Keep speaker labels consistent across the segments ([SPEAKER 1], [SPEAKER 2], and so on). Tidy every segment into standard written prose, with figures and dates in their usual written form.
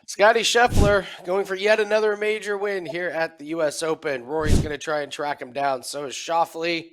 [SPEAKER 1] Scottie Scheffler going for yet another major win here at the U.S. Open. Rory's going to try and track him down. So is Schauffele.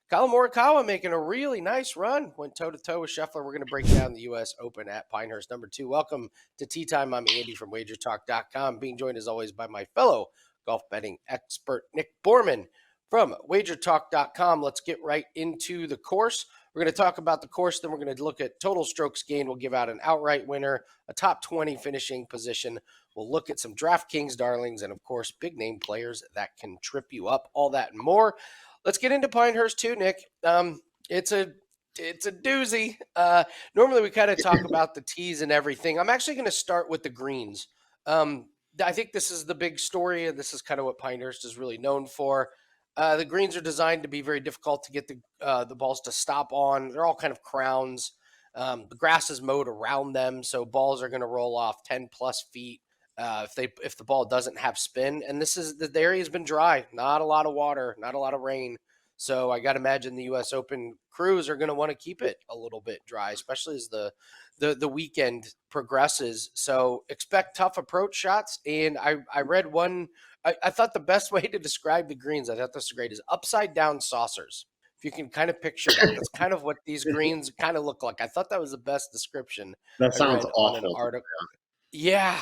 [SPEAKER 1] Collin Morikawa making a really nice run. Went toe-to-toe with Scheffler. We're going to break down the U.S. Open at Pinehurst number 2. Welcome to Tea Time. I'm Andy from WagerTalk.com, being joined as always by my fellow golf betting expert, Nick Borman from WagerTalk.com. Let's get right into the course. We're going to talk about the course, then we're going to look at total strokes gained. We'll give out an outright winner, a top 20 finishing position. We'll look at some DraftKings darlings and, of course, big name players that can trip you up, all that and more. Let's get into Pinehurst too, Nick. It's a doozy. Normally we kind of talk about the tees and everything. I'm actually going to start with the greens. I think this is the big story, and this is kind of what Pinehurst is really known for. The greens are designed to be very difficult to get the balls to stop on. They're all kind of crowns. The grass is mowed around them, so balls are going to roll off 10 plus feet if the ball doesn't have spin. And the area has been dry, not a lot of water, not a lot of rain. So I got to imagine the U.S. Open crews are going to want to keep it a little bit dry, especially as the weekend progresses. So expect tough approach shots. And I read one. I thought the best way to describe the greens, I thought this was great, is upside down saucers. If you can kind of picture that, that's kind of what these greens kind of look like. I thought that was the best description
[SPEAKER 2] That
[SPEAKER 1] I
[SPEAKER 2] sounds
[SPEAKER 1] read on an
[SPEAKER 2] awful.
[SPEAKER 1] article. Yeah,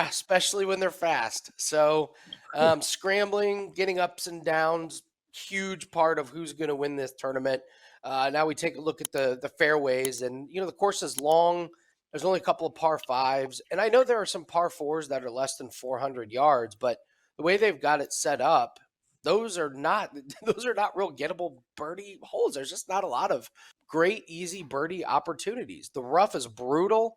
[SPEAKER 1] especially when they're fast. So scrambling, getting ups and downs, huge part of who's going to win this tournament. Now we take a look at the fairways, and the course is long. There's only a couple of par fives, and I know there are some par fours that are less than 400 yards, but the way they've got it set up, those are not real gettable birdie holes. There's just not a lot of great easy birdie opportunities. The rough is brutal.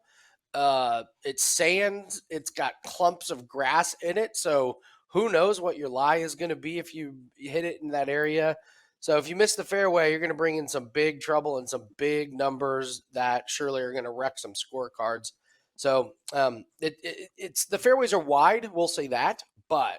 [SPEAKER 1] It's sand. It's got clumps of grass in it, so who knows what your lie is going to be if you hit it in that area. So if you miss the fairway, you're going to bring in some big trouble and some big numbers that surely are going to wreck some scorecards. So it's the fairways are wide, we'll say that, but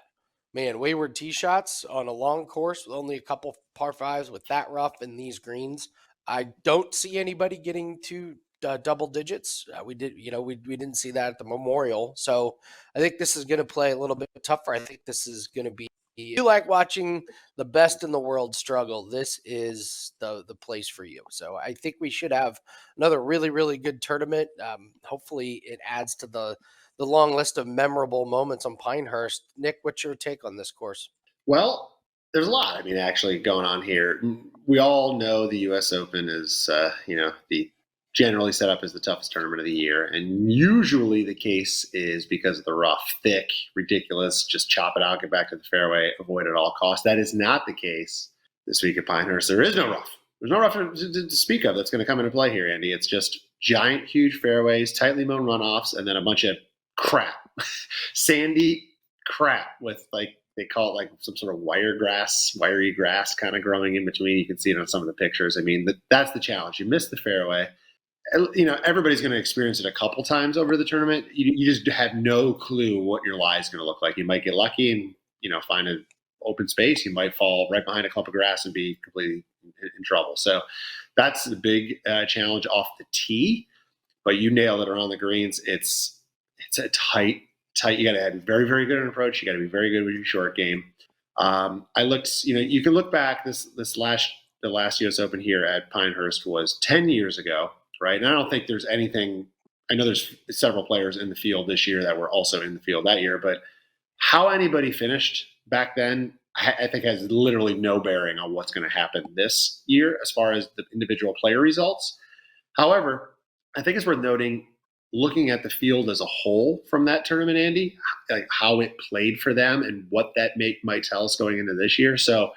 [SPEAKER 1] man, wayward tee shots on a long course with only a couple par fives with that rough and these greens. I don't see anybody getting to double digits. We didn't see that at the Memorial. So I think this is going to play a little bit tougher. I think this is going to be, if you like watching the best in the world struggle, this is the place for you. So I think we should have another really, really good tournament. Hopefully it adds to the long list of memorable moments on Pinehurst. Nick, what's your take on this course?
[SPEAKER 2] Well, there's a lot, actually going on here. We all know the U.S. Open is, the generally set up as the toughest tournament of the year. And usually the case is because of the rough, thick, ridiculous, just chop it out, get back to the fairway, avoid at all costs. That is not the case this week at Pinehurst. There is no rough. There's no rough to speak of that's going to come into play here, Andy. It's just giant, huge fairways, tightly mown runoffs, and then a bunch of crap, sandy crap with they call it like some sort of wiry grass kind of growing in between. You can see it on some of the pictures. That's the challenge. You miss the fairway. Everybody's going to experience it a couple times over the tournament. You just have no clue what your lie is going to look like. You might get lucky and, find an open space. You might fall right behind a clump of grass and be completely in trouble. So that's the big challenge off the tee. But you nailed it around the greens. It's a tight. You got to have very, very good an approach. You got to be very good with your short game. I looked. You can look back. The last U.S. Open here at Pinehurst was 10 years ago. Right. And I don't think there's anything. I know there's several players in the field this year that were also in the field that year, but how anybody finished back then, I think has literally no bearing on what's going to happen this year as far as the individual player results. However, I think it's worth noting, looking at the field as a whole from that tournament, Andy, like how it played for them and what that might tell us going into this year. So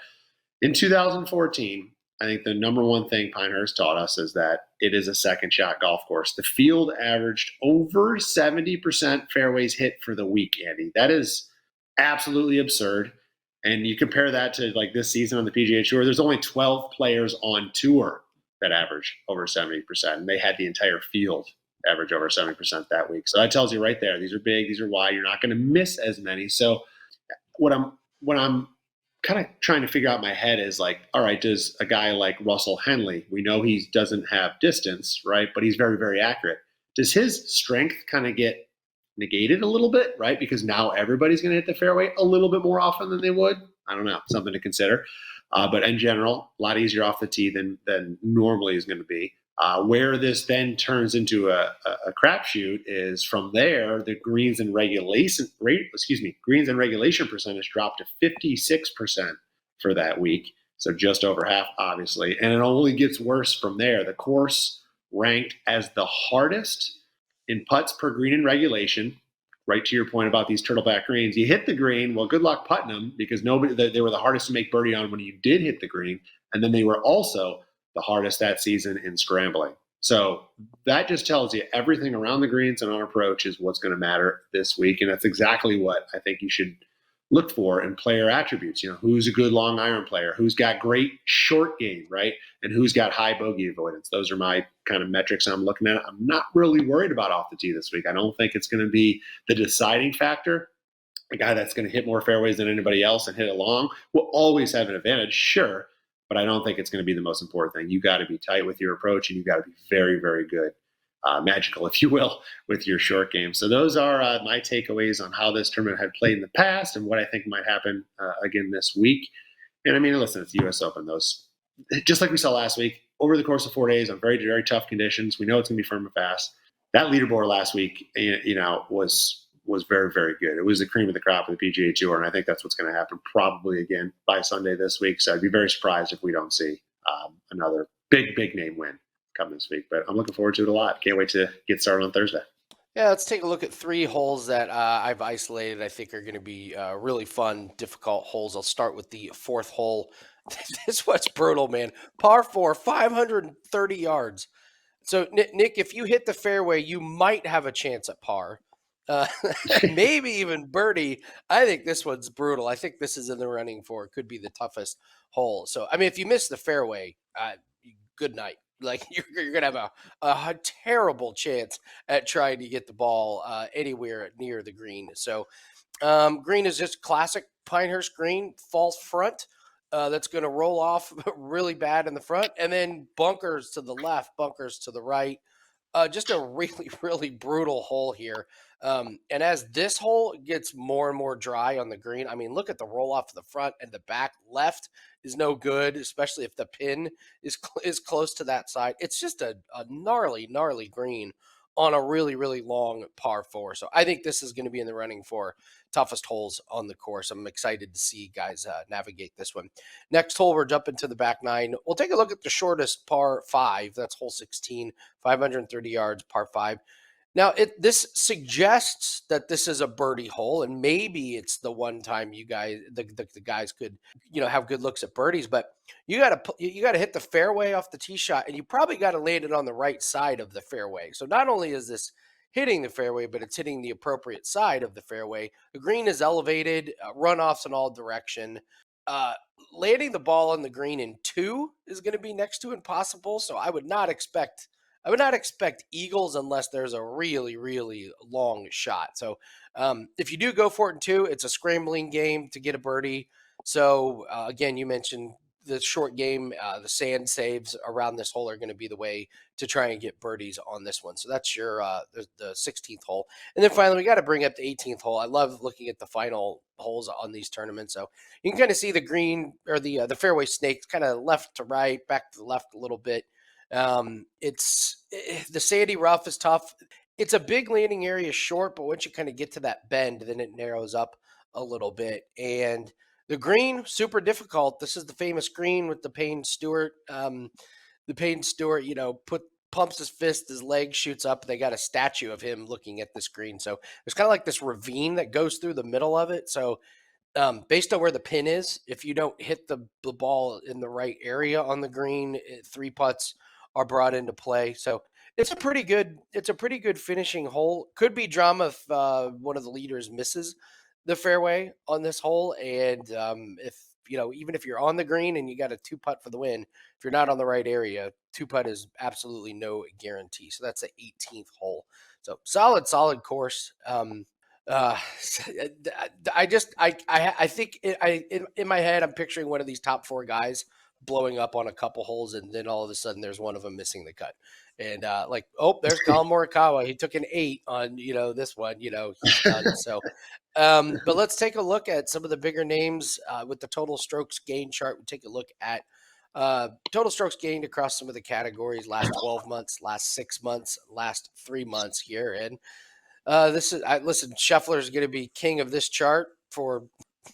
[SPEAKER 2] in 2014, I think the number one thing Pinehurst taught us is that it is a second shot golf course. The field averaged over 70% fairways hit for the week, Andy. That is absolutely absurd. And you compare that to like this season on the PGA Tour, there's only 12 players on tour that average over 70%. And they had the entire field average over 70% that week. So that tells you right there, these are big, these are wide. You're not going to miss as many. So what I'm kind of trying to figure out in my head is like, all right, does a guy like Russell Henley, we know he doesn't have distance, right? But he's very, very accurate. Does his strength kind of get negated a little bit, right? Because now everybody's going to hit the fairway a little bit more often than they would. I don't know, something to consider. But in general, a lot easier off the tee than normally is going to be. Where this then turns into a crapshoot is from there, the greens and regulation percentage dropped to 56% for that week. So just over half, obviously. And it only gets worse from there. The course ranked as the hardest in putts per green in regulation. Right to your point about these turtleback greens, you hit the green. Well, good luck putting them, because they were the hardest to make birdie on when you did hit the green, and then they were also the hardest that season in scrambling. So that just tells you everything around the greens and on approach is what's going to matter this week, and that's exactly what I think you should look for in player attributes. Who's a good long iron player, who's got great short game, right? And who's got high bogey avoidance. Those are my kind of metrics I'm looking at. I'm not really worried about off the tee this week. I don't think it's going to be the deciding factor. A guy that's going to hit more fairways than anybody else and hit it long will always have an advantage, sure, but I don't think it's going to be the most important thing. You got to be tight with your approach, and you got to be very, very good. Magical, if you will, with your short game. So those are my takeaways on how this tournament had played in the past and what I think might happen again this week. And I mean, listen, it's the U.S. Open. Those, just like we saw last week, over the course of 4 days on very, very tough conditions. We know it's going to be firm and fast. That leaderboard last week, was very, very good. It was the cream of the crop of the PGA Tour, and I think that's what's going to happen probably again by Sunday this week. So I'd be very surprised if we don't see another big name win come this week, but I'm looking forward to it a lot. Can't wait to get started on Thursday.
[SPEAKER 1] Yeah, let's take a look at 3 holes that I've isolated. I think are going to be really fun, difficult holes. I'll start with the 4th hole. This was brutal, man. Par 4, 530 yards. So, Nick, if you hit the fairway, you might have a chance at par. Maybe even birdie. I think this one's brutal. I think this is in the running for could be the toughest hole. So, I mean, if you miss the fairway, good night. Like you're gonna have a terrible chance at trying to get the ball anywhere near the green. So green is just classic Pinehurst green, false front. That's going to roll off really bad in the front, and then bunkers to the left, bunkers to the right. Just a really, really brutal hole here. And as this hole gets more and more dry on the green, I mean, look at the roll off of the front and the back left is no good, especially if the pin is close to that side. It's just a gnarly, gnarly green on a really, really long par 4. So I think this is going to be in the running for toughest holes on the course. I'm excited to see guys navigate this one. Next hole, we're jumping to the back 9. We'll take a look at the shortest par 5. That's hole 16, 530 yards, par 5. Now, this suggests that this is a birdie hole, and maybe it's the one time you guys, the guys could, have good looks at birdies. But you got to hit the fairway off the tee shot, and you probably got to land it on the right side of the fairway. So not only is this hitting the fairway, but it's hitting the appropriate side of the fairway. The green is elevated, runoffs in all direction. Landing the ball on the green in 2 is going to be next to impossible. So I would not expect eagles unless there's a really, really long shot. So if you do go for it in 2, it's a scrambling game to get a birdie. So again, you mentioned the short game, the sand saves around this hole are going to be the way to try and get birdies on this one. So that's your the 16th hole. And then finally, we got to bring up the 18th hole. I love looking at the final holes on these tournaments. So you can kind of see the green or the fairway snakes kind of left to right, back to the left a little bit. It's the sandy rough is tough. It's a big landing area short, but once you kind of get to that bend, then it narrows up a little bit. And the green, super difficult. This is the famous green with the Payne Stewart. The Payne Stewart, pumps his fist, his leg shoots up. They got a statue of him looking at this green. So there's kind of like this ravine that goes through the middle of it. So based on where the pin is, if you don't hit the ball in the right area on the green, 3 putts are brought into play. So it's a pretty good finishing hole. Could be drama if one of the leaders misses the fairway on this hole. And if even if you're on the green and you got a 2-putt for the win, if you're not on the right area, 2-putt is absolutely no guarantee. So that's the 18th hole. So solid course. I think in my head, I'm picturing one of these top 4 guys blowing up on a couple holes, and then all of a sudden there's one of them missing the cut. And oh, there's Collin Morikawa. He took an 8 on, this one, he's done. So, but let's take a look at some of the bigger names with the total strokes gain chart. We'll take a look at total strokes gained across some of the categories last 12 months, last 6 months, last 3 months here. And listen, Scheffler is going to be king of this chart for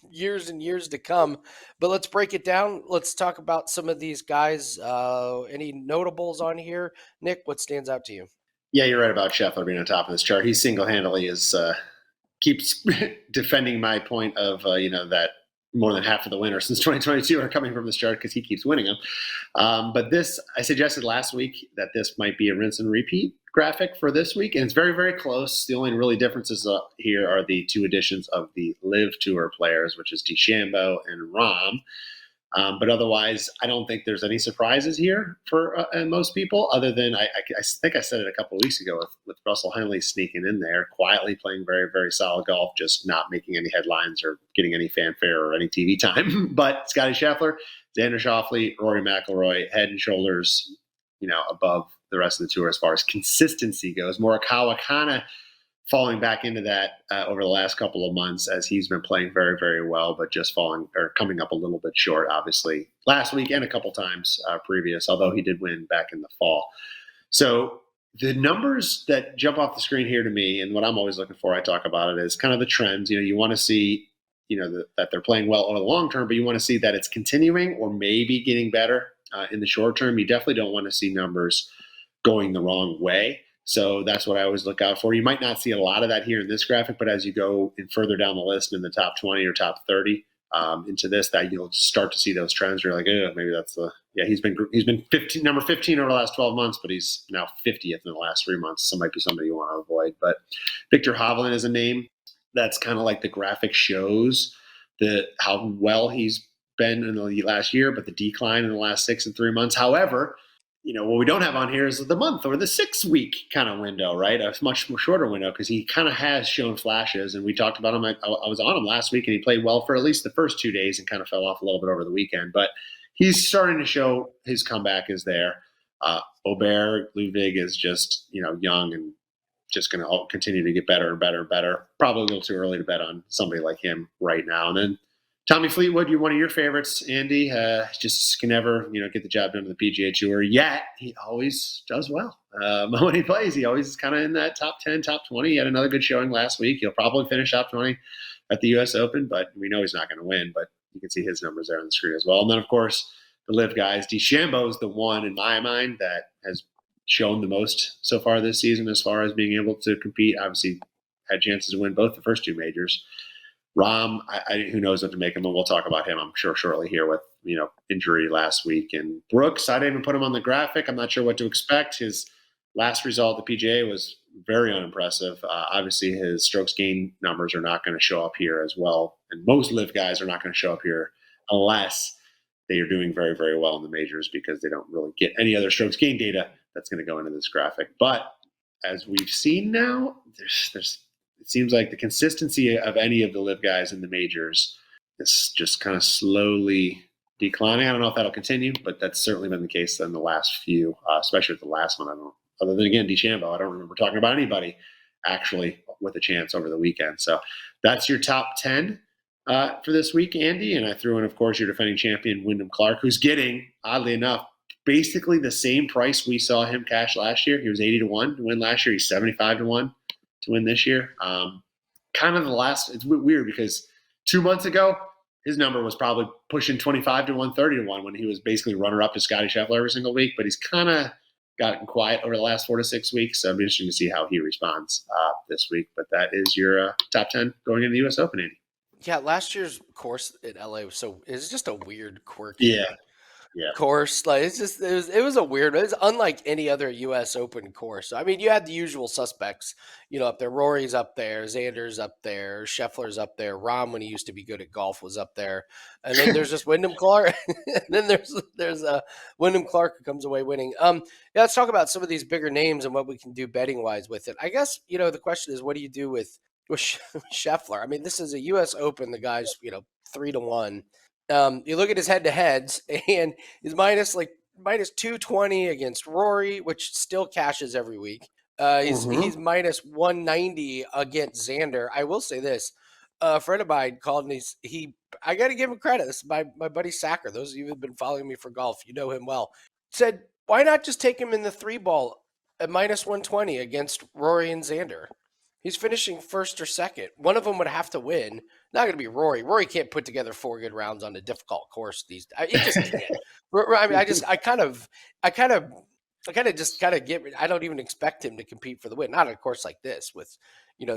[SPEAKER 1] years and years to come. But let's break it down. Let's talk about some of these guys. Any notables on here? Nick, what stands out to you?
[SPEAKER 2] Yeah, you're right about Scheffler being on top of this chart. He single-handedly keeps defending my point of that more than half of the winners since 2022 are coming from this chart because he keeps winning them. But this, I suggested last week that this might be a rinse and repeat graphic for this week, and it's very, very close. The only really differences here are the 2 additions of the Live Tour players, which is DeChambeau and Rahm. But otherwise, I don't think there's any surprises here for most people, other than I think I said it a couple of weeks ago with Russell Henley sneaking in there, quietly playing very, very solid golf, just not making any headlines or getting any fanfare or any TV time. But Scottie Scheffler, Xander Schauffele, Rory McIlroy, head and shoulders, above the rest of the tour as far as consistency goes. Morikawa kind of falling back into that over the last couple of months as he's been playing very, very well, but just coming up a little bit short, obviously, last week and a couple times previous, although he did win back in the fall. So the numbers that jump off the screen here to me, and what I'm always looking for, I talk about it, is kind of the trends. You want to see, that they're playing well over the long term, but you want to see that it's continuing or maybe getting better in the short term. You definitely don't want to see numbers going the wrong way. So that's what I always look out for. You might not see a lot of that here in this graphic, but as you go in further down the list in the top 20 or top 30 into this, that you'll start to see those trends where you're like, oh, maybe that's he's been number 15 over the last 12 months, but he's now 50th in the last 3 months. So might be somebody you want to avoid. But Victor Hovland is a name that's kind of like the graphic shows how well he's been in the last year, but the decline in the last 6 and 3 months. However, what we don't have on here is the month or the 6 week kind of window, right? A much more shorter window because he kind of has shown flashes, and we talked about him. I was on him last week, and he played well for at least the first 2 days and kind of fell off a little bit over the weekend. But he's starting to show his comeback is there. Aubert Ludwig is just young and just going to continue to get better and better and better. Probably a little too early to bet on somebody like him right now. And then Tommy Fleetwood, you're one of your favorites, Andy. Just can never, get the job done on the PGA Tour. Yet he always does well. When he plays, he always is kind of in that top 10, top 20. He had another good showing last week. He'll probably finish top 20 at the U.S. Open, but we know he's not going to win. But you can see his numbers there on the screen as well. And then, of course, the Live guys. DeChambeau is the one in my mind that has shown the most so far this season as far as being able to compete. Obviously, had chances to win both the first 2 majors. Rahm, who knows what to make him, and we'll talk about him, I'm sure, shortly here with, injury last week. And Brooks, I didn't even put him on the graphic. I'm not sure what to expect. His last result at the PGA was very unimpressive. Obviously, his strokes gain numbers are not going to show up here as well. And most Live guys are not going to show up here unless they are doing very, very well in the majors because they don't really get any other strokes gain data that's going to go into this graphic. But as we've seen now, it seems like the consistency of any of the Live guys in the majors is just kind of slowly declining. I don't know if that'll continue, but that's certainly been the case in the last few, especially with the last one. Other than, again, DeChambeau, I don't remember talking about anybody actually with a chance over the weekend. So that's your top 10 for this week, Andy. And I threw in, of course, your defending champion, Wyndham Clark, who's getting, oddly enough, basically the same price we saw him cash last year. He was 80-1 to win last year. He's 75-1 to win this year. It's weird because 2 months ago, his number was probably pushing 25-1, 30-1 when he was basically runner-up to Scottie Scheffler every single week. But he's kind of gotten quiet over the last 4 to 6 weeks. So it'll be interesting to see how he responds this week. But that is your top 10 going into the U.S. Open, Andy.
[SPEAKER 1] Yeah, last year's course at LA it's just a weird, quirky course. Like it was a weird. It was unlike any other U.S. Open course. I mean, you had the usual suspects, up there. Rory's up there, Xander's up there, Scheffler's up there. Rahm, when he used to be good at golf, was up there, and then there's just Wyndham Clark. And then there's Wyndham Clark who comes away winning. Let's talk about some of these bigger names and what we can do betting wise with it. I guess the question is, what do you do with Scheffler? I mean, this is a U.S. Open. The guy's 3-1. You look at his head-to-heads, and he's minus 220 against Rory, which still cashes every week. He's minus 190 against Xander. I will say this: a friend of mine called, and I got to give him credit. This is my buddy Sacker. Those of you who've been following me for golf, you know him well. Said, why not just take him in the 3-ball at minus 120 against Rory and Xander? He's finishing first or second. One of them would have to win. Not going to be Rory. Rory can't put together 4 good rounds on a difficult course. He just can't. I mean, I kind of get. I don't even expect him to compete for the win. Not on a course like this with,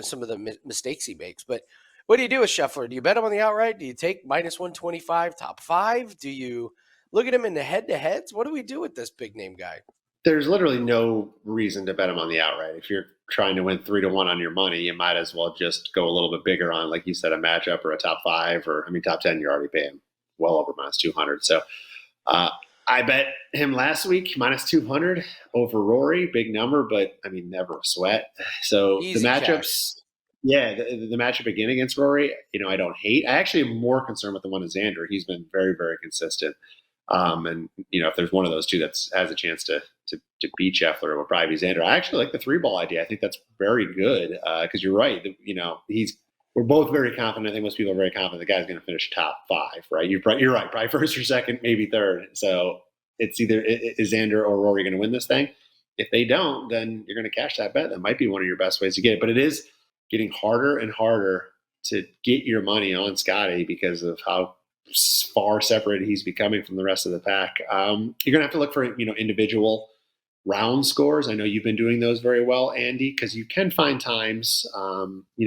[SPEAKER 1] some of the mistakes he makes. But what do you do with Scheffler? Do you bet him on the outright? Do you take minus 125 top 5? Do you look at him in the head-to-heads? What do we do with this big name guy?
[SPEAKER 2] There's literally no reason to bet him on the outright. If you're trying to win 3-1 on your money, you might as well just go a little bit bigger on, like you said, a matchup or a top 5, or top 10. You're already paying well over minus 200. So I bet him last week minus 200 over Rory, big number, but never a sweat. So
[SPEAKER 1] Easy
[SPEAKER 2] the matchups,
[SPEAKER 1] cash.
[SPEAKER 2] Yeah, the matchup again against Rory, I don't hate. I actually am more concerned with the one of Xander. He's been very, very consistent. And if there's one of those two that has a chance to beat Scheffler, it would probably be Xander. I actually like the 3-ball idea. I think that's very good because you're right. We're both very confident. I think most people are very confident the guy's going to finish top 5, right? You're right, probably first or second, maybe third. So it's either is Xander or Rory going to win this thing. If they don't, then you're going to cash that bet. That might be one of your best ways to get it. But it is getting harder and harder to get your money on Scottie because of how far separated he's becoming from the rest of the pack. You're gonna have to look for individual round scores. I know you've been doing those very well, Andy, because you can find times.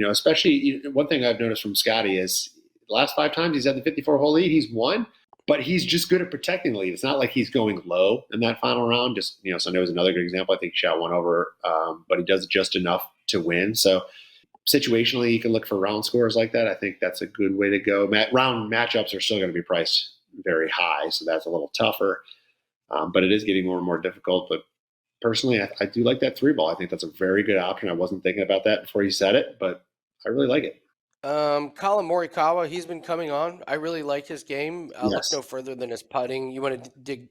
[SPEAKER 2] Especially one thing I've noticed from Scottie is the last 5 times he's had the 54-hole lead, he's won, but he's just good at protecting the lead. It's not like he's going low in that final round. Sunday was another good example. I think he shot 1 over, but he does just enough to win. So situationally, you can look for round scores like that. I think that's a good way to go. Round matchups are still going to be priced very high, so that's a little tougher. But it is getting more and more difficult. But personally, I do like that 3-ball. I think that's a very good option. I wasn't thinking about that before you said it, but I really like it.
[SPEAKER 1] Collin Morikawa, he's been coming on. I really like his game.
[SPEAKER 2] Yes.
[SPEAKER 1] Look no further than his putting. You want to dig?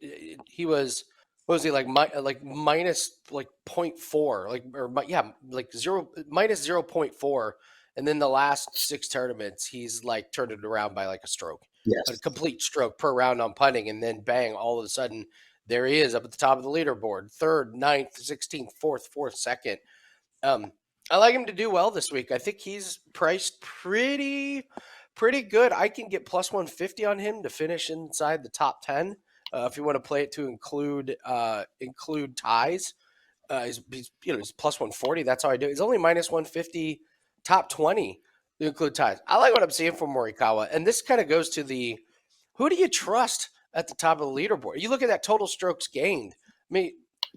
[SPEAKER 1] He was. What was he like? Minus 0.4, like minus 0.4, and then the last 6 tournaments, he's like turned it around by like a stroke,
[SPEAKER 2] Yes.
[SPEAKER 1] a complete stroke per round on putting, and then bang, all of a sudden there he is up at the top of the leaderboard, 3rd, 9th, 16th, 4th, 2nd. I like him to do well this week. I think he's priced pretty good. I can get plus 150 on him to finish inside the top 10. If you want to play it to include ties, he's plus 140. That's how I do it. He's only minus 150, top 20 to include ties. I like what I'm seeing from Morikawa, and this kind of goes to the who do you trust at the top of the leaderboard? You look at that total strokes gained. I mean,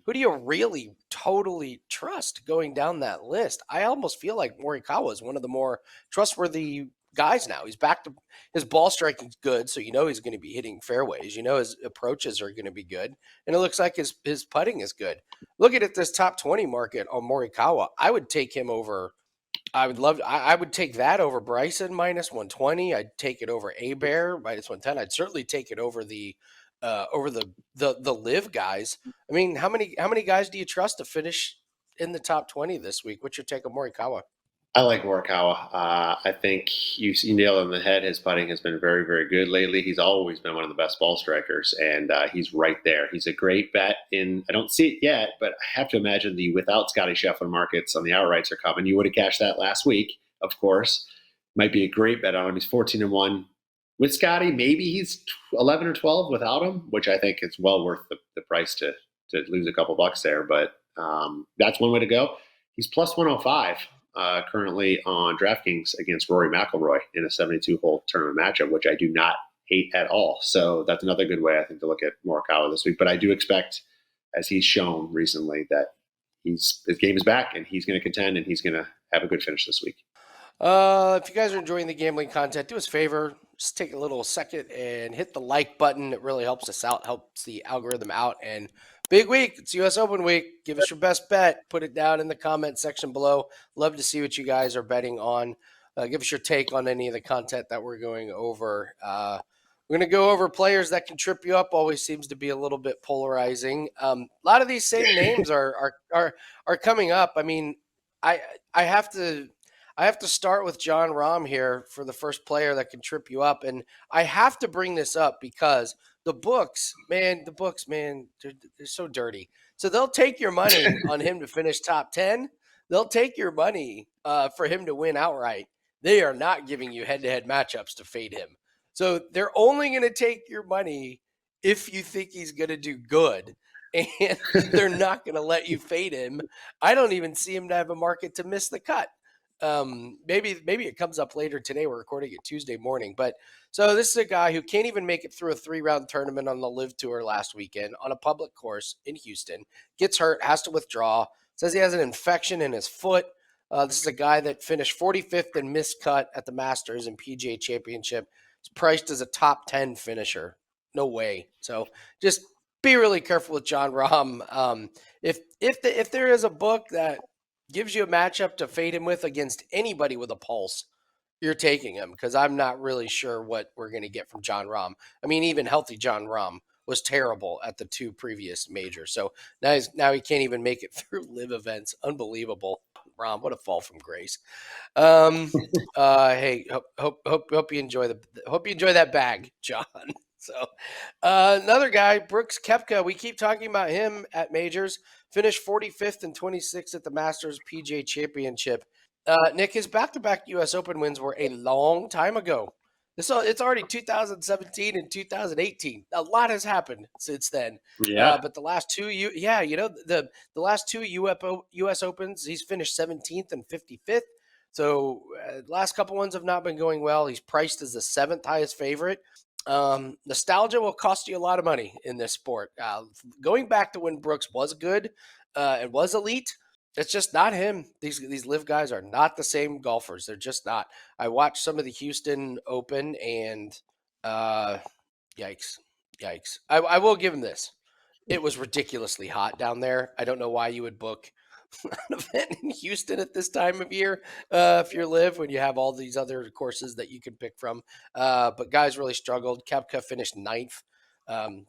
[SPEAKER 1] who do you really totally trust going down that list? I almost feel like Morikawa is one of the more trustworthy guys now. He's back to his ball striking's good, so he's going to be hitting fairways. His approaches are going to be good, and it looks like his putting is good. Looking at this top 20 market on Morikawa, I would take him over. I would take that over Bryson minus 120. I'd take it over Bear minus 110. I'd certainly take it over the live guys. I mean, how many guys do you trust to finish in the top 20 this week? What's your take on Morikawa?
[SPEAKER 2] I like Morikawa. I think you nailed it on the head. His putting has been very, very good lately. He's always been one of the best ball strikers, and he's right there. He's a great bet. I don't see it yet, but I have to imagine the without Scottie Scheffler markets on the outrights are coming. You would have cashed that last week, of course. Might be a great bet on him. He's 14-1 with Scottie. Maybe he's 11 or 12 without him, which I think is well worth the price to lose a couple bucks there. But that's one way to go. He's plus 105. Currently on DraftKings against Rory McIlroy in a 72-hole tournament matchup, which I do not hate at all. So that's another good way, I think, to look at Morikawa this week. But I do expect, as he's shown recently, that his game is back and he's going to contend and he's going to have a good finish this week.
[SPEAKER 1] If you guys are enjoying the gambling content, do us a favor, just take a little second and hit the like button. It really helps us out, helps the algorithm out. And big week, it's US Open week. Give us your best bet. Put it down in the comment section below. Love to see what you guys are betting on. Give us your take on any of the content that we're going over. We're going to go over players that can trip you up. Always seems to be a little bit polarizing. A lot of these same names are coming up. I mean, I I have to start with John Rahm here for the first player that can trip you up, and I have to bring this up because the books, man, they're so dirty. So they'll take your money on him to finish top 10. They'll take your money for him to win outright. They are not giving you head-to-head matchups to fade him. So they're only going to take your money if you think he's going to do good. And they're not going to let you fade him. I don't even see him to have a market to miss the cut. Maybe it comes up later today. We're recording it Tuesday morning. But so this is a guy who can't even make it through a 3-round tournament on the Live Tour last weekend on a public course in Houston. Gets hurt, has to withdraw. Says he has an infection in his foot. This is a guy that finished 45th and missed cut at the Masters and PGA Championship. He's priced as a top 10 finisher. No way. So just be really careful with John Rahm. If there is a book that gives you a matchup to fade him with against anybody with a pulse, you're taking him, because I'm not really sure what we're going to get from John Rahm. I mean, even healthy John Rahm was terrible at the 2 previous majors. So now he can't even make it through live events. Unbelievable. Rahm, what a fall from grace. Hey, hope you enjoy that bag, John. So another guy, Brooks Koepka, we keep talking about him at majors. Finished 45th and 26th at the Masters PGA Championship. Nick, his back-to-back U.S. Open wins were a long time ago. It's already 2017 and 2018. A lot has happened since then.
[SPEAKER 2] Yeah.
[SPEAKER 1] But the last two, the last 2 U.S. Opens, he's finished 17th and 55th. So last couple ones have not been going well. He's priced as the 7th highest favorite. Nostalgia will cost you a lot of money in this sport. Going back to when Brooks was good and was elite, it's just not him. These live guys are not the same golfers. They're just not. I watched some of the Houston Open, and yikes. I will give him this. It was ridiculously hot down there. I don't know why you would book an event in Houston at this time of year if you're live, when you have all these other courses that you can pick from. But guys really struggled. Koepka finished 9th.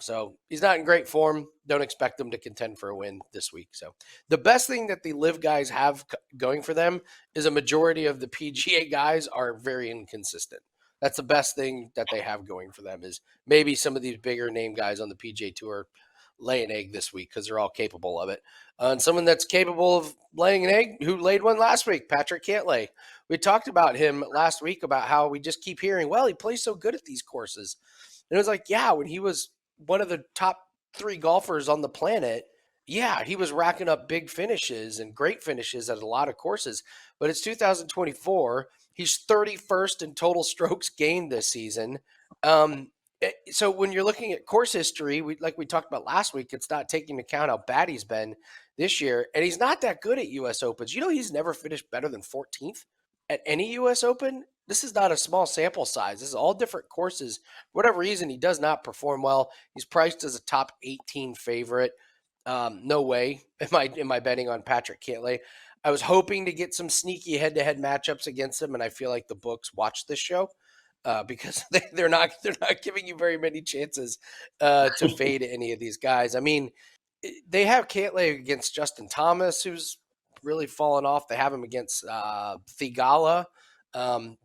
[SPEAKER 1] So he's not in great form. Don't expect them to contend for a win this week. So the best thing that the live guys have going for them is a majority of the PGA guys are very inconsistent. That's the best thing that they have going for them, is maybe some of these bigger name guys on the PGA Tour lay an egg this week because they're all capable of it. And someone that's capable of laying an egg, who laid one last week, Patrick Cantlay. We talked about him last week about how we just keep hearing, well, he plays so good at these courses. And it was like, yeah, when he was one of the top 3 golfers on the planet, yeah, he was racking up big finishes and great finishes at a lot of courses. But it's 2024. He's 31st in total strokes gained this season. So when you're looking at course history, like we talked about last week, it's not taking into account how bad he's been this year. And he's not that good at U.S. Opens. You know, he's never finished better than 14th at any U.S. Open. This is not a small sample size. This is all different courses. For whatever reason, he does not perform well. He's priced as a top 18 favorite. No way am I betting on Patrick Cantlay. I was hoping to get some sneaky head-to-head matchups against him, and I feel like the books watch this show because they're not giving you very many chances to fade any of these guys. I mean, they have Cantlay against Justin Thomas, who's really fallen off. They have him against Thigala.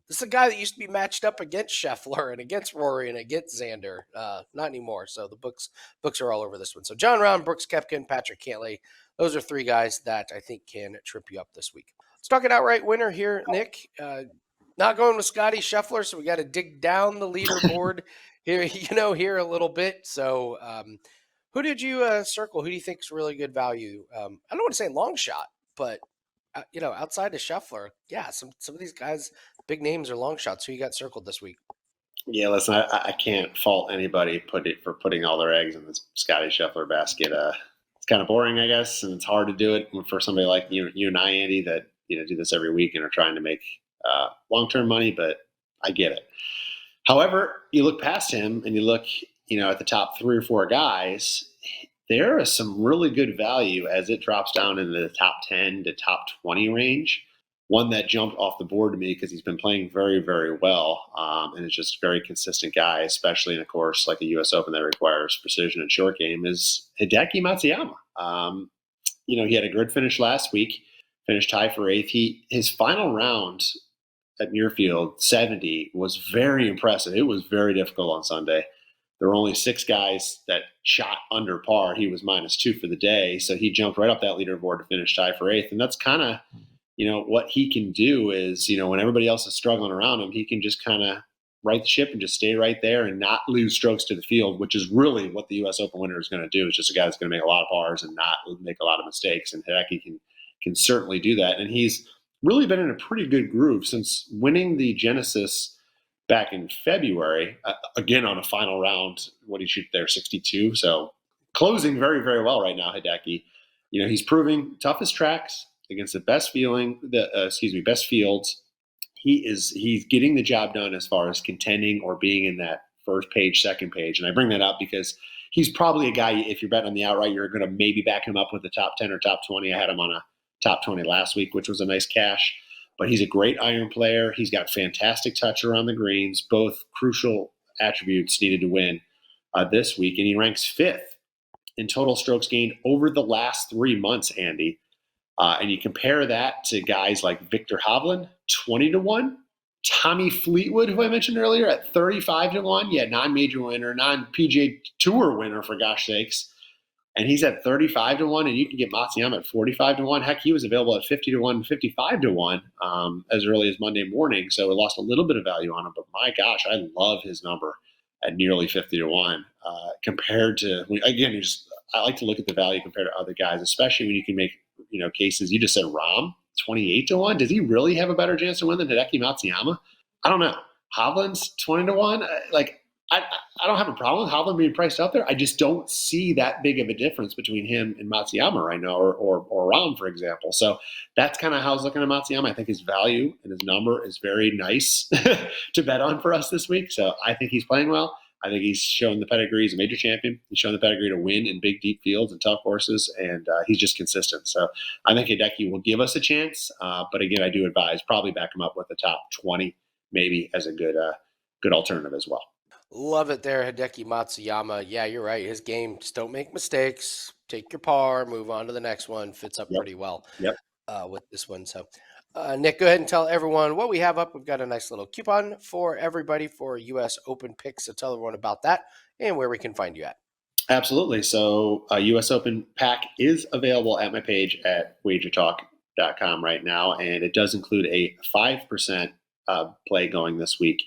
[SPEAKER 1] This is a guy that used to be matched up against Scheffler and against Rory and against Xander. Not anymore. So the books are all over this one. So John Rahm, Brooks Koepka, and Patrick Cantlay. Those are 3 guys that I think can trip you up this week. Let's talk an outright winner here, Nick. Not going with Scottie Scheffler, so we got to dig down the leaderboard here a little bit. So who did you circle? Who do you think is really good value? I don't want to say long shot, but outside of Scheffler, yeah, some of these guys, big names, are long shots. Who you got circled this week?
[SPEAKER 2] Yeah, listen, I can't fault anybody for putting all their eggs in this Scottie Scheffler basket. It's kind of boring, I guess, and it's hard to do it for somebody like you and I, Andy, that do this every week and are trying to make long-term money. But I get it. However, you look past him and you look, at the top 3 or 4 guys. There is some really good value as it drops down into the top 10 to top 20 range. one that jumped off the board to me because he's been playing very, very well, and is just a very consistent guy, especially in a course like a U.S. Open that requires precision and short game, is Hideki Matsuyama. He had a good finish last week, finished tied for eighth. His final round at Muirfield, 70, was very impressive. It was very difficult on Sunday. There were only 6 guys that shot under par. He was -2 for the day, so he jumped right up that leaderboard to finish tied for eighth. And that's kind of, what he can do is, when everybody else is struggling around him, he can just kind of right the ship and just stay right there and not lose strokes to the field, which is really what the U.S. Open winner is going to do. It's just a guy that's going to make a lot of pars and not make a lot of mistakes. And Hideki can certainly do that. And he's really been in a pretty good groove since winning the Genesis back in February, again on a final round. What did he shoot there? 62. So closing very, very well right now, Hideki. He's proving toughest tracks against the best best fields. He's getting the job done as far as contending or being in that first page, second page. And I bring that up because he's probably a guy, if you're betting on the outright, you're going to maybe back him up with the top 10 or top 20. I had him on a top 20 last week, which was a nice cash. But he's a great iron player. He's got fantastic touch around the greens, both crucial attributes needed to win this week. And he ranks 5th in total strokes gained over the last 3 months, Andy. And you compare that to guys like Victor Hovland, 20-1. Tommy Fleetwood, who I mentioned earlier, at 35-1. Yeah, non-major winner, non-PGA Tour winner, for gosh sakes. And he's at 35-1, and you can get Matsuyama at 45-1. Heck, he was available at 50-1, 55-1 as early as Monday morning. So it lost a little bit of value on him. But my gosh, I love his number at nearly 50-1 compared to, again, I like to look at the value compared to other guys, especially when you can make cases. You just said Rahm, 28-1. Does he really have a better chance to win than Hideki Matsuyama? I don't know. Hovland's 20-1. I don't have a problem with Hovland being priced out there. I just don't see that big of a difference between him and Matsuyama right now, or Rahm, for example. So that's kind of how I was looking at Matsuyama. I think his value and his number is very nice to bet on for us this week. So I think he's playing well. I think he's shown the pedigree. He's a major champion. He's shown the pedigree to win in big, deep fields and tough courses, and he's just consistent. So I think Hideki will give us a chance. But again, I do advise probably back him up with the top 20, maybe as a good alternative as well.
[SPEAKER 1] Love it there, Hideki Matsuyama. Yeah, you're right. His game, just don't make mistakes. Take your par, move on to the next one. Fits up pretty well with this one. So, Nick, go ahead and tell everyone what we have up. We've got a nice little coupon for everybody for U.S. Open picks. So tell everyone about that and where we can find you at.
[SPEAKER 2] Absolutely. So U.S. Open pack is available at my page at wagertalk.com right now, and it does include a 5% play going this week.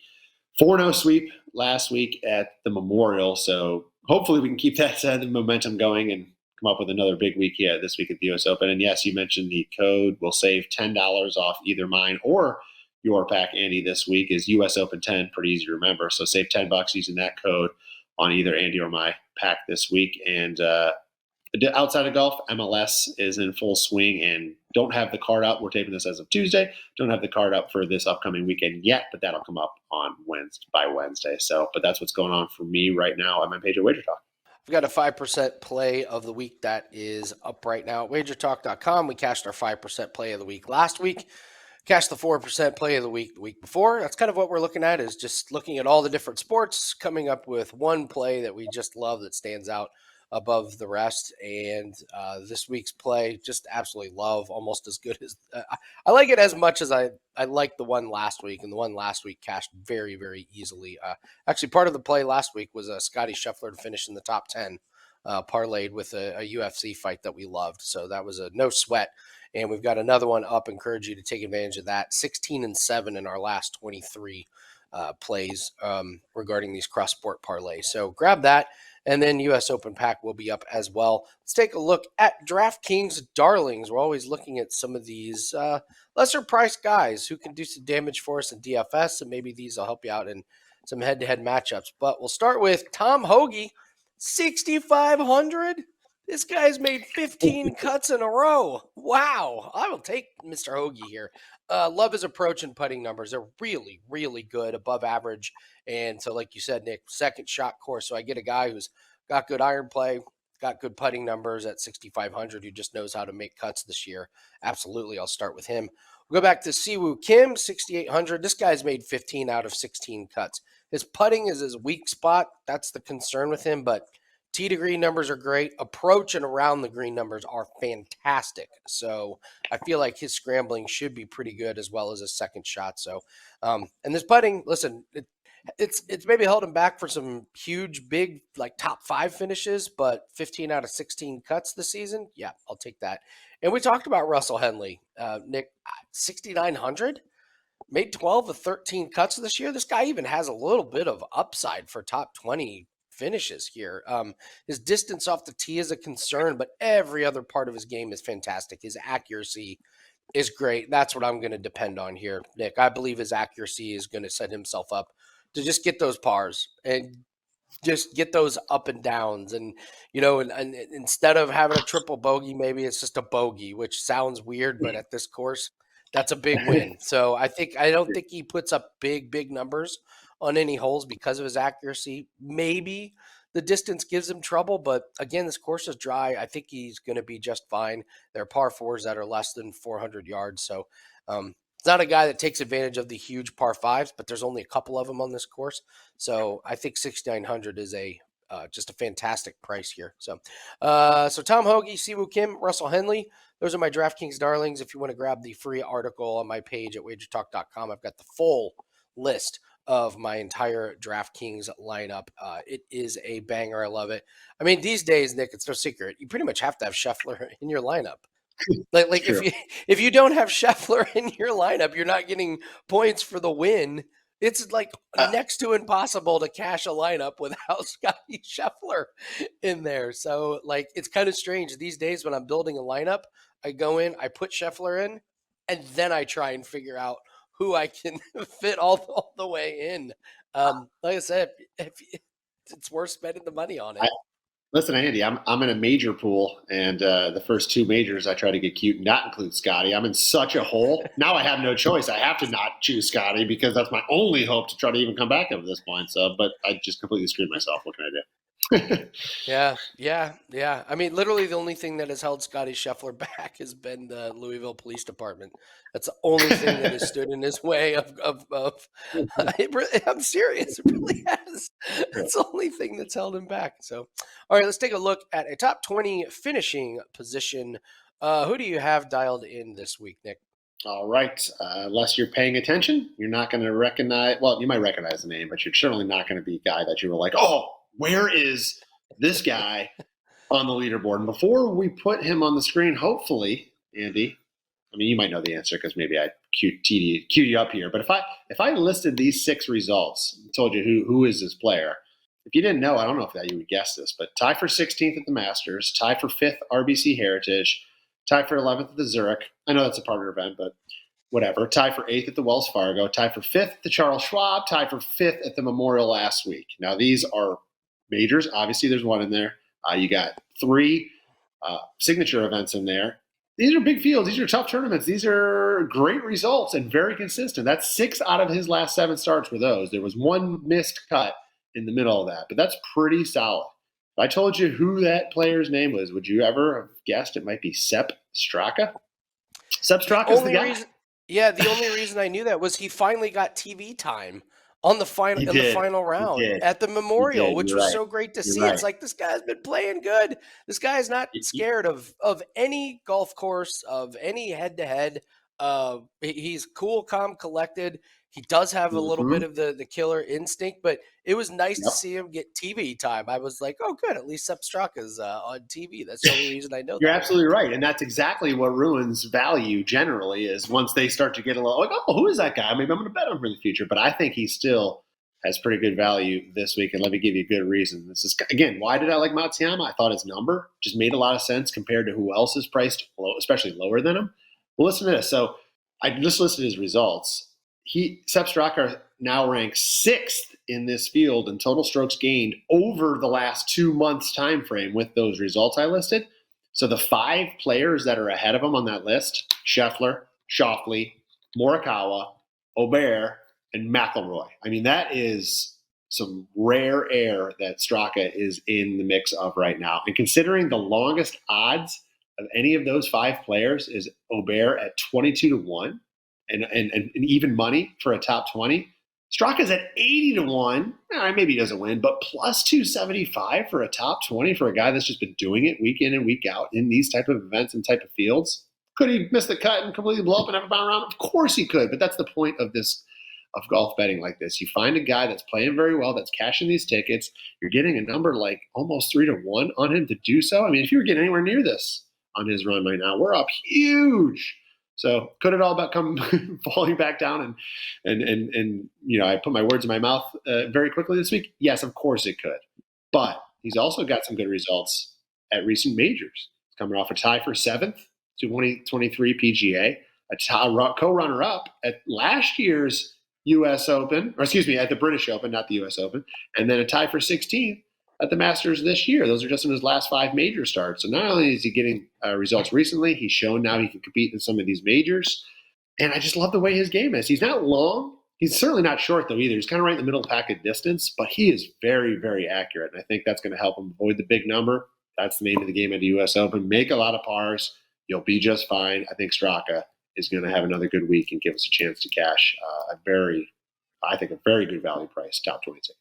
[SPEAKER 2] 4-0 sweep last week at the Memorial, so hopefully we can keep that momentum going and come up with another big week this week at the U.S. Open. And yes, you mentioned the code will save $10 off either mine or your pack, Andy. This week is U.S. Open 10, pretty easy to remember. So save $10 using that code on either Andy or my pack this week. And outside of golf, MLS is in full swing and don't have the card out. We're taping this as of Tuesday. Don't have the card out for this upcoming weekend yet, but that'll come up on Wednesday. So, but that's what's going on for me right now on my page at Wager Talk.
[SPEAKER 1] We've got a 5% play of the week that is up right now at wagertalk.com. We cashed our 5% play of the week last week. Cashed the 4% play of the week before. That's kind of what we're looking at, is just looking at all the different sports, coming up with one play that we just love that stands out above the rest. And this week's play, just absolutely love, almost as good as I like it as much as I like the one last week, and the one last week cashed very, very easily. Actually, part of the play last week was Scottie Scheffler to finish in the top 10, parlayed with a UFC fight that we loved. So that was a no sweat. And we've got another one up. Encourage you to take advantage of that. 16-7 in our last 23 plays regarding these cross-sport parlays. So grab that. And then U.S. Open pack will be up as well. Let's take a look at DraftKings darlings. We're always looking at some of these lesser priced guys who can do some damage for us in DFS, and maybe these will help you out in some head-to-head matchups. But we'll start with Tom Hoge, 6,500. This guy's made 15 cuts in a row. Wow. I will take Mr. Hoge here. Love his approach and putting numbers. They're really, really good, above average. And so, like you said, Nick, second shot course. So I get a guy who's got good iron play, got good putting numbers at 6,500, who just knows how to make cuts this year. Absolutely, I'll start with him. We'll go back to Siwoo Kim, 6,800. This guy's made 15 out of 16 cuts. His putting is his weak spot. That's the concern with him, but tee to green numbers are great. Approach and around the green numbers are fantastic. So I feel like his scrambling should be pretty good as well as his second shot. So, and this putting, listen, it's maybe held him back for some huge, big, like top 5 finishes, but 15 out of 16 cuts this season, yeah, I'll take that. And we talked about Russell Henley, Nick, 6,900, made 12 of 13 cuts this year. This guy even has a little bit of upside for top 20 finishes here. His distance off the tee is a concern, but every other part of his game is fantastic. His accuracy is great. That's what I'm going to depend on here, Nick. I believe his accuracy is going to set himself up to just get those pars and just get those up and downs. And, and instead of having a triple bogey, maybe it's just a bogey, which sounds weird, but at this course, that's a big win. So I don't think he puts up big numbers on any holes because of his accuracy. Maybe the distance gives him trouble, but again, this course is dry. I think he's going to be just fine. There are par 4s that are less than 400 yards. So, it's not a guy that takes advantage of the huge par 5s, but there's only a couple of them on this course. So I think 6,900 is just a fantastic price here. So Tom Hoge, Siwoo Kim, Russell Henley, those are my DraftKings darlings. If you want to grab the free article on my page at wagertalk.com, I've got the full list of my entire DraftKings lineup. It is a banger. I love it. I mean, these days, Nick, it's no secret. You pretty much have to have Scheffler in your lineup. Like if you don't have Scheffler in your lineup, you're not getting points for the win. It's like next to impossible to cash a lineup without Scottie Scheffler in there. So like it's kind of strange these days when I'm building a lineup. I go in, I put Scheffler in, and then I try and figure out who I can fit all the way in. Like I said, it's worth spending the money on it.
[SPEAKER 2] Listen, Andy, I'm in a major pool, and the first 2 majors I try to get cute and not include Scottie. I'm in such a hole. Now I have no choice. I have to not choose Scottie because that's my only hope to try to even come back up at this point. So, but I just completely screwed myself. What can I do?
[SPEAKER 1] Yeah. I mean, literally the only thing that has held Scottie Scheffler back has been the Louisville Police Department. That's the only thing that has stood in his way of I'm serious. It really has. That's the only thing that's held him back. So, all right, let's take a look at a top 20 finishing position. Who do you have dialed in this week, Nick?
[SPEAKER 2] All right. Unless you're paying attention, you're not going to recognize. Well, you might recognize the name, but you're certainly not going to be a guy that you were like, oh, where is this guy on the leaderboard? And before we put him on the screen, hopefully, Andy, I mean, you might know the answer because maybe I queued you up here. But if I listed these 6 results and told you who is this player, if you didn't know, I don't know if you would guess this, but tie for 16th at the Masters, tie for 5th RBC Heritage, tie for 11th at the Zurich. I know that's a partner event, but whatever. Tie for 8th at the Wells Fargo, tie for 5th at the Charles Schwab, tie for 5th at the Memorial last week. Now, these are majors. Obviously, there's one in there. You got 3 signature events in there. These are big fields. These are tough tournaments. These are great results and very consistent. That's 6 out of his last 7 starts were those. There was 1 missed cut in the middle of that, but that's pretty solid. If I told you who that player's name was, would you ever have guessed it might be Sepp Straka? Sepp Straka is the guy.
[SPEAKER 1] The only reason I knew that was he finally got TV time on the final round at the Memorial, which was so great to see. It's like this guy's been playing good. This guy is not scared of any golf course, of any head-to-head. He's cool, calm, collected. He does have a little bit of the killer instinct, but it was nice to see him get TV time. I was like, oh, good. At least Sepp Straka's on TV. That's the only reason I know
[SPEAKER 2] You're absolutely right. And that's exactly what ruins value generally is once they start to get a little like, oh, who is that guy? Maybe I'm going to bet on him in the future. But I think he still has pretty good value this week. And let me give you a good reason. This is, again, why did I like Matsuyama? I thought his number just made a lot of sense compared to who else is priced low, especially lower than him. Well, listen to this. So I just listed his results. Sepp Straka now ranks 6th in this field in total strokes gained over the last 2 months time frame with those results I listed. So the 5 players that are ahead of him on that list, Scheffler, Schauffele, Morikawa, Aubert, and McIlroy. I mean, that is some rare air that Straka is in the mix of right now. And considering the longest odds of any of those 5 players is Aubert at 22-1, and even money for a top 20. Straka's at 80 to 1. Maybe he doesn't win, but plus 275 for a top 20 for a guy that's just been doing it week in and week out in these type of events and type of fields. Could he miss the cut and completely blow up and have a bound round? Of course he could, but that's the point of golf betting like this. You find a guy that's playing very well, that's cashing these tickets. You're getting a number like almost 3 to 1 on him to do so. I mean, if you were getting anywhere near this on his run right now, we're up huge. So could it all about come falling back down and I put my words in my mouth very quickly this week? Yes, of course it could. But he's also got some good results at recent majors. He's coming off a tie for 7th to 2023 PGA, a co-runner-up at last year's U.S. Open, or excuse me, at the British Open, not the U.S. Open, and then a tie for 16th at the Masters this year. Those are just in his last 5 major starts. So not only is he getting results recently, he's shown now he can compete in some of these majors. And I just love the way his game is. He's not long. He's certainly not short, though, either. He's kind of right in the middle of the pack at distance, but he is very, very accurate. And I think that's going to help him avoid the big number. That's the name of the game at the U.S. Open. Make a lot of pars. You'll be just fine. I think Straka is going to have another good week and give us a chance to cash a very good value price, top 20 ticket.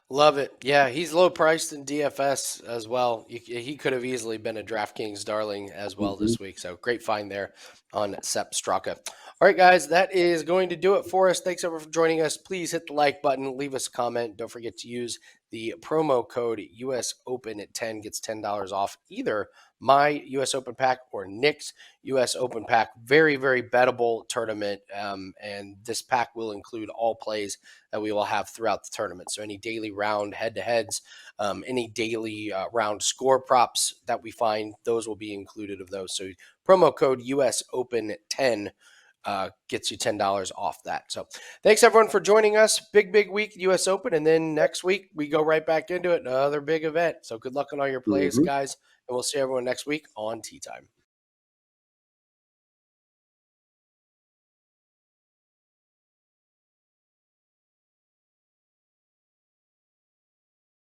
[SPEAKER 1] Love it. Yeah, he's low priced in DFS as well. He could have easily been a DraftKings darling as well this week. So great find there on Sepp Straka. All right, guys, that is going to do it for us. Thanks everyone for joining us. Please hit the like button, leave us a comment. Don't forget to use the promo code US Open at 10 gets $10 off either my US Open pack or Nick's US Open pack. Very, very bettable tournament. And this pack will include all plays that we will have throughout the tournament. So any daily round head-to-heads, any daily round score props that we find, those will be included of those. So promo code US Open 10 gets you $10 off that. So thanks everyone for joining us. Big week US Open, and then next week we go right back into it, another big event. So good luck on all your plays, guys, and we'll see everyone next week on Tee Time.